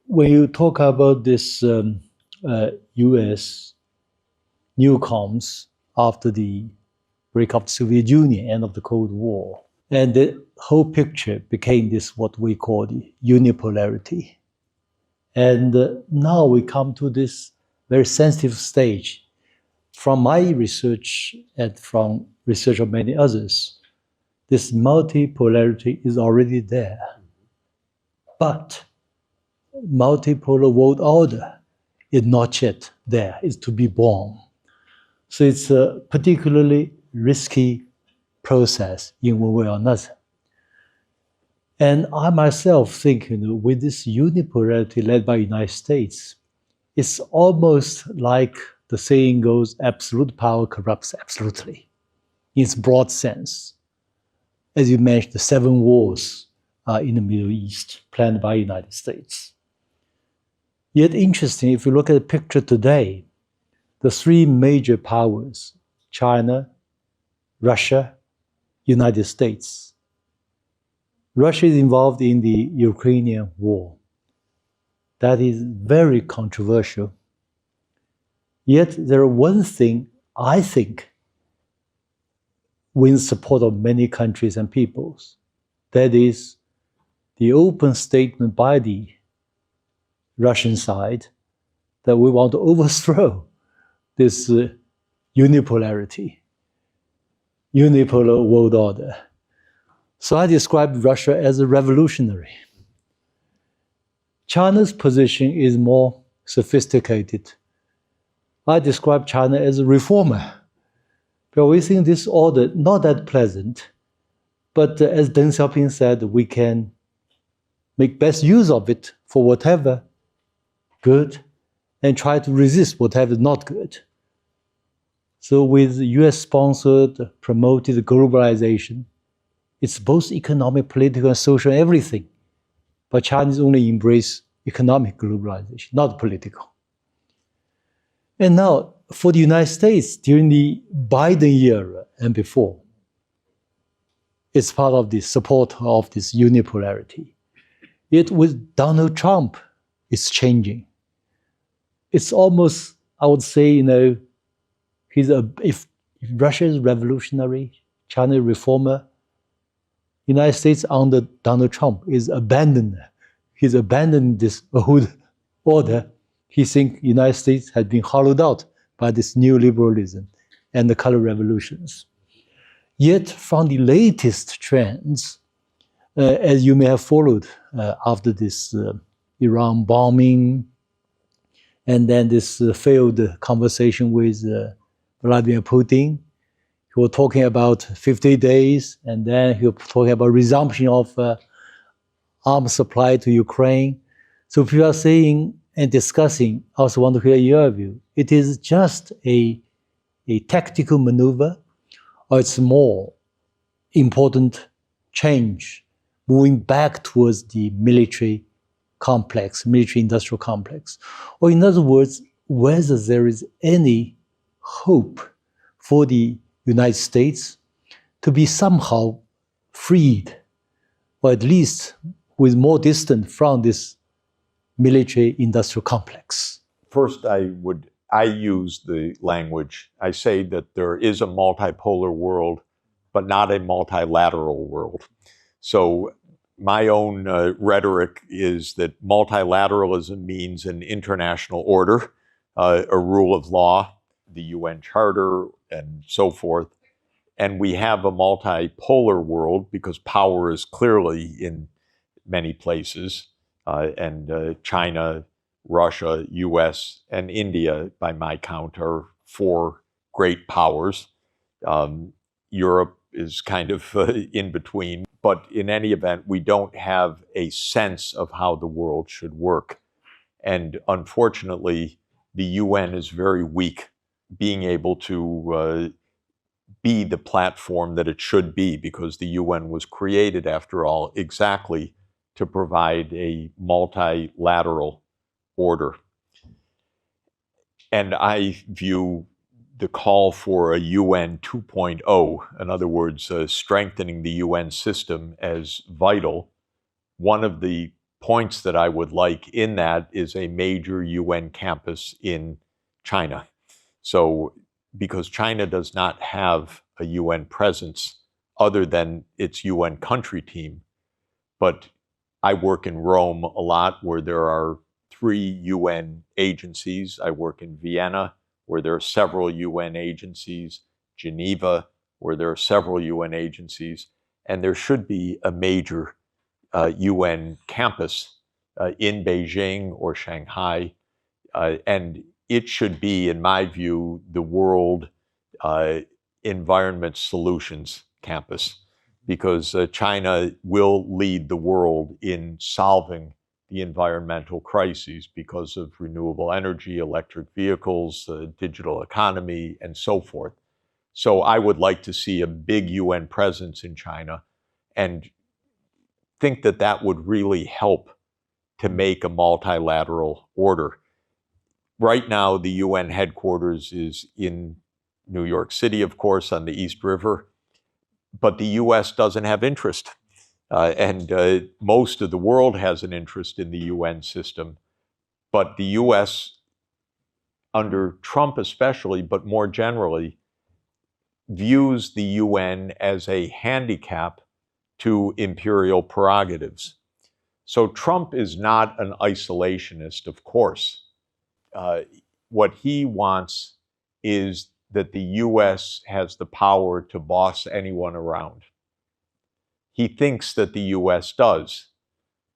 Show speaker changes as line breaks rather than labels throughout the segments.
when you talk about this U.S. newcoms after the breakup of the Soviet Union, end of the Cold War, and the whole picture became this what we call the unipolarity. And now we come to this very sensitive stage. From my research and from research of many others, this multipolarity is already there. But multipolar world order is not yet there, it's to be born. So it's a particularly risky process in one way or another. And I myself think, with this unipolarity led by the United States, it's almost like the saying goes, absolute power corrupts absolutely, in its broad sense. As you mentioned, the 7 wars in the Middle East planned by the United States. Yet interesting, if you look at the picture today, the 3 major powers, China, Russia, United States. Russia is involved in the Ukrainian war. That is very controversial. Yet there is one thing I think wins support of many countries and peoples. That is the open statement by the Russian side that we want to overthrow this unipolarity, unipolar world order. So I describe Russia as a revolutionary. China's position is more sophisticated. I describe China as a reformer. But we think this order not that pleasant, but as Deng Xiaoping said, we can make best use of it for whatever good and try to resist whatever is not good. So with US-sponsored, promoted globalization, it's both economic, political, and social, everything. But Chinese only embrace economic globalization, not political. And now, for the United States, during the Biden era and before, it's part of the support of this unipolarity. Yet with Donald Trump, it's changing. It's almost, I would say, if Russia is revolutionary, China is reformer, United States under Donald Trump is abandoned. He's abandoned this old order. He thinks the United States has been hollowed out by this neoliberalism and the color revolutions. Yet from the latest trends, as you may have followed after this Iran bombing, and then this failed conversation with Vladimir Putin, he was talking about 50 days, and then he was talking about resumption of arms supply to Ukraine. So people are saying and discussing, I also want to hear your view. It is just a tactical maneuver, or it's more important change, moving back towards the military complex, military-industrial complex. Or in other words, whether there is any hope for the United States to be somehow freed, or at least with more distance from this military-industrial complex.
First, I use the language, I say that there is a multipolar world, but not a multilateral world. So my own rhetoric is that multilateralism means an international order, a rule of law, the UN Charter, and so forth. And we have a multipolar world because power is clearly in many places, and China, Russia, US, and India, by my count, are 4 great powers. Europe is kind of in between. But in any event, we don't have a sense of how the world should work. And unfortunately, the UN is very weak being able to be the platform that it should be, because the UN was created, after all, exactly to provide a multilateral order. And I view the call for a UN 2.0, in other words, strengthening the UN system, as vital. One of the points that I would like in that is a major UN campus in China. So, because China does not have a UN presence other than its UN country team, but I work in Rome a lot where there are 3 UN agencies. I work in Vienna where there are several UN agencies, Geneva where there are several UN agencies, and there should be a major UN campus in Beijing or Shanghai, and it should be, in my view, the World Environment Solutions Campus, because China will lead the world in solving the environmental crises because of renewable energy, electric vehicles, digital economy, and so forth. So I would like to see a big UN presence in China, and think that that would really help to make a multilateral order. Right now, the UN headquarters is in New York City, of course, on the East River, but the US doesn't have interest. And most of the world has an interest in the UN system. But the US, under Trump especially, but more generally, views the UN as a handicap to imperial prerogatives. So Trump is not an isolationist, of course. What he wants is that the US has the power to boss anyone around. He thinks that the US does.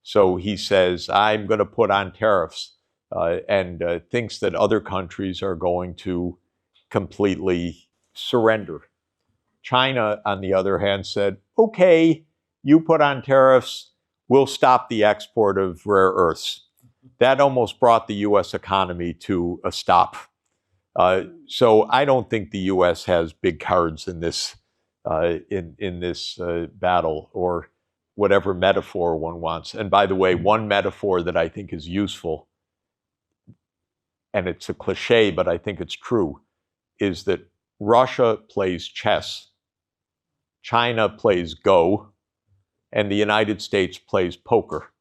So he says, I'm going to put on tariffs, and thinks that other countries are going to completely surrender. China, on the other hand, said, okay, you put on tariffs, we'll stop the export of rare earths. That almost brought the US economy to a stop. So I don't think the US has big cards in this battle, or whatever metaphor one wants. And by the way, one metaphor that I think is useful, and it's a cliche, but I think it's true, is that Russia plays chess, China plays Go, and the United States plays poker.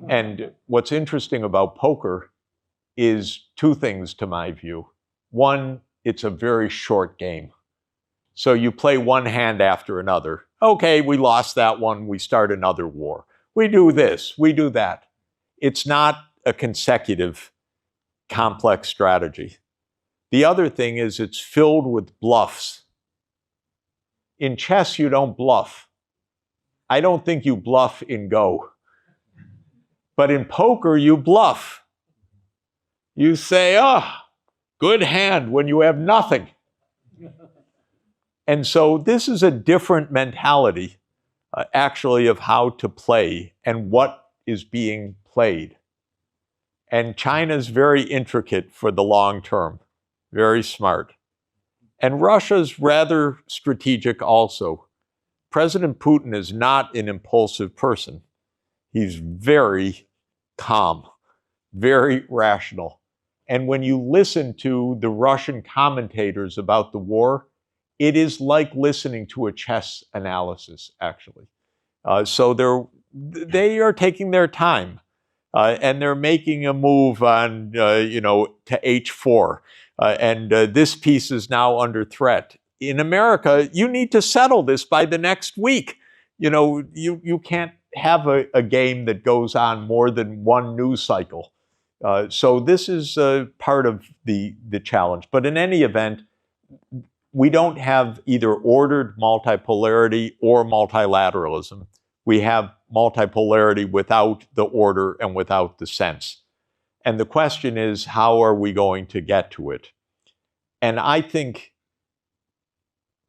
And what's interesting about poker is 2 things to my view. One, it's a very short game. So you play one hand after another. Okay, we lost that one, we start another war. We do this, we do that. It's not a consecutive, complex strategy. The other thing is it's filled with bluffs. In chess, you don't bluff. I don't think you bluff in Go. But in poker, you bluff. You say, oh, good hand, when you have nothing. And so this is a different mentality, actually, of how to play and what is being played. And China's very intricate for the long term, very smart. And Russia's rather strategic also. President Putin is not an impulsive person. He's very calm, very rational. And when you listen to the Russian commentators about the war, it is like listening to a chess analysis, actually. So they are taking their time, and they're making a move on, to H4, and this piece is now under threat. In America, you need to settle this by the next week. You can't have a game that goes on more than one news cycle. So this is part of the challenge. But in any event, we don't have either ordered multipolarity or multilateralism. We have multipolarity without the order and without the sense. And the question is, how are we going to get to it? And I think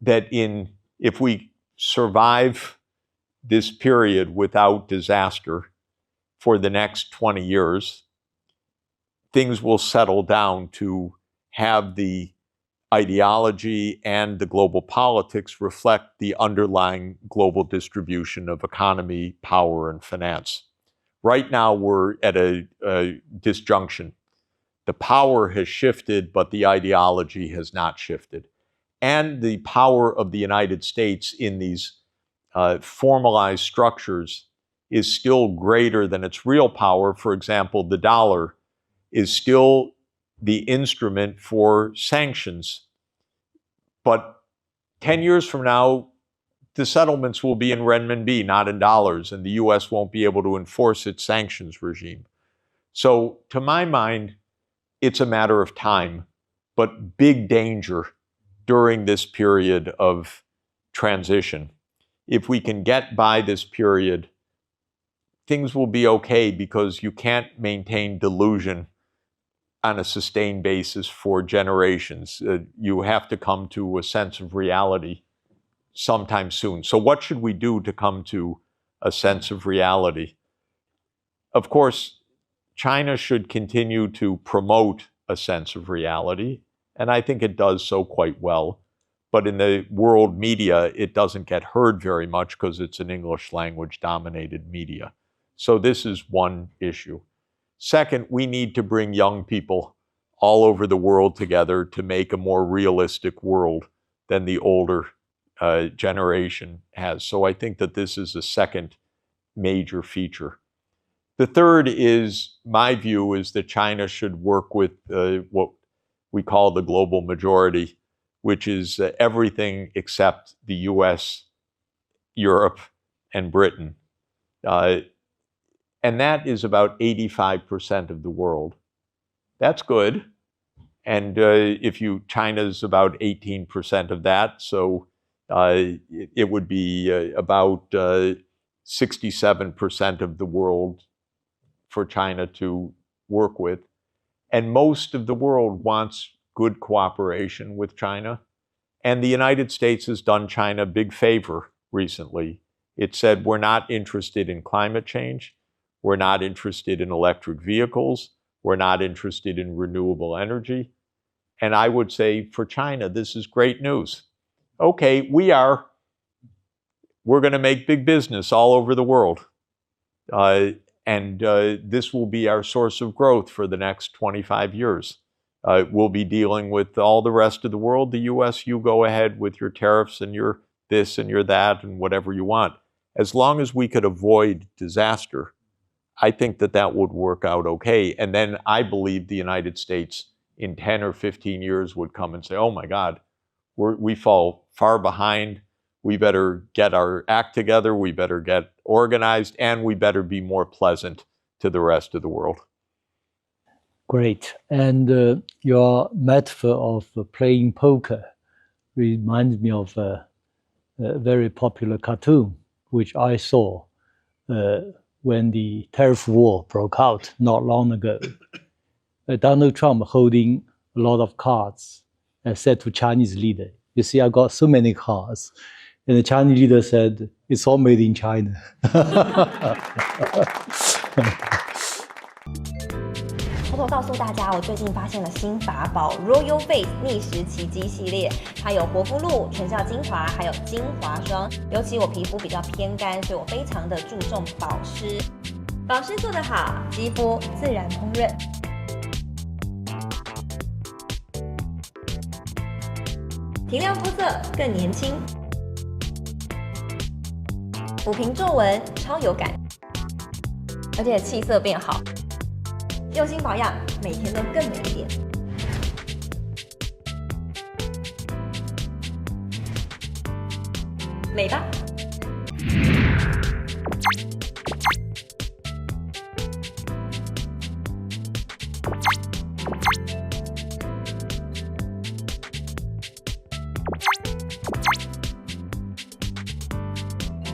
that if we survive this period without disaster for the next 20 years, things will settle down to have the ideology and the global politics reflect the underlying global distribution of economy, power, and finance. Right now, we're at a disjunction. The power has shifted, but the ideology has not shifted. And the power of the United States in these formalized structures is still greater than its real power. For example, the dollar is still the instrument for sanctions. But 10 years from now, the settlements will be in renminbi, not in dollars, and the US won't be able to enforce its sanctions regime. So, to my mind, it's a matter of time, but big danger during this period of transition. If we can get by this period, things will be okay, because you can't maintain delusion on a sustained basis for generations. You have to come to a sense of reality sometime soon. So what should we do to come to a sense of reality? Of course, China should continue to promote a sense of reality, and I think it does so quite well. But in the world media, it doesn't get heard very much because it's an English language dominated media. So this is one issue. Second, we need to bring young people all over the world together to make a more realistic world than the older generation has. So I think that this is a second major feature. The third is, my view is that China should work with what we call the global majority, which is everything except the US, Europe, and Britain. And that is about 85% of the world. That's good. And China's about 18% of that, so it would be about 67% of the world for China to work with. And most of the world wants good cooperation with China. And the United States has done China a big favor recently. It said, we're not interested in climate change. We're not interested in electric vehicles. We're not interested in renewable energy. And I would say for China, this is great news. Okay, we're going to make big business all over the world. And this will be our source of growth for the next 25 years. We'll be dealing with all the rest of the world. The US, you go ahead with your tariffs and your this and your that and whatever you want. As long as we could avoid disaster, I think that that would work out okay. And then I believe the United States in 10 or 15 years would come and say, oh my God, we fall far behind. We better get our act together. We better get organized, and we better be more pleasant to the rest of the world.
Great. And your metaphor of playing poker reminds me of a very popular cartoon, which I saw when the tariff war broke out not long ago. Donald Trump holding a lot of cards and said to Chinese leader, you see, I got so many cards. And the Chinese leader said, it's all made in China.
偷偷告诉大家，我最近发现了新法宝 Royal Face 逆时奇迹系列，它有活肤露、全效精华，还有精华霜。尤其我皮肤比较偏干，所以我非常的注重保湿。保湿做得好，肌肤自然烹润。提亮肤色更年轻，抚平皱纹超有感，而且气色变好。用心保养，每天都更美一点。美吧。